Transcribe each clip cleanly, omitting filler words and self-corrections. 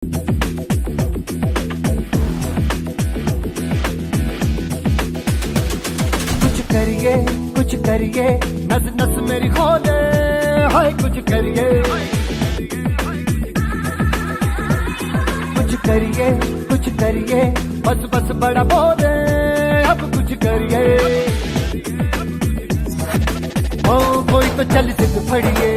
कुछ करिए नस नस मेरी खोले, हाय कुछ करिए बस बस बड़ा बोले, अब कुछ करिए। ओ कोई तो चल सिद्ध फड़िए,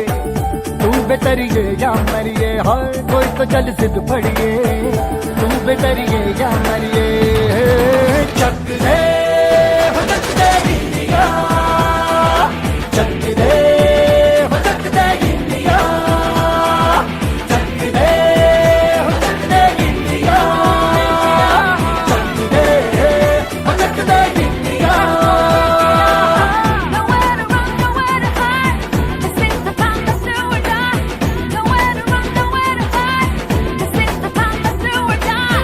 तू बेतरिए या मरिए, हाय कोई तो चल सिद्ध फड़िए, तू बेतरिए या मरिए। चक दे इंडिया, चक दे इंडिया, चक दे इंडिया, चक दे India. Nowhere to run, nowhere to hide. This is the time that's do or die. Nowhere to run, nowhere to hide. This is the time that's do or die.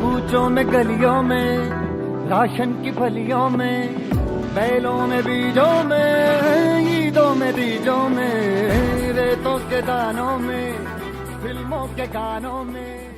कूचों में गलियों में, ration की फलियों में, बैलों में बीजों में, ईदों में बीजों में, रेतों के दानों में, फिल्मों के गानों में।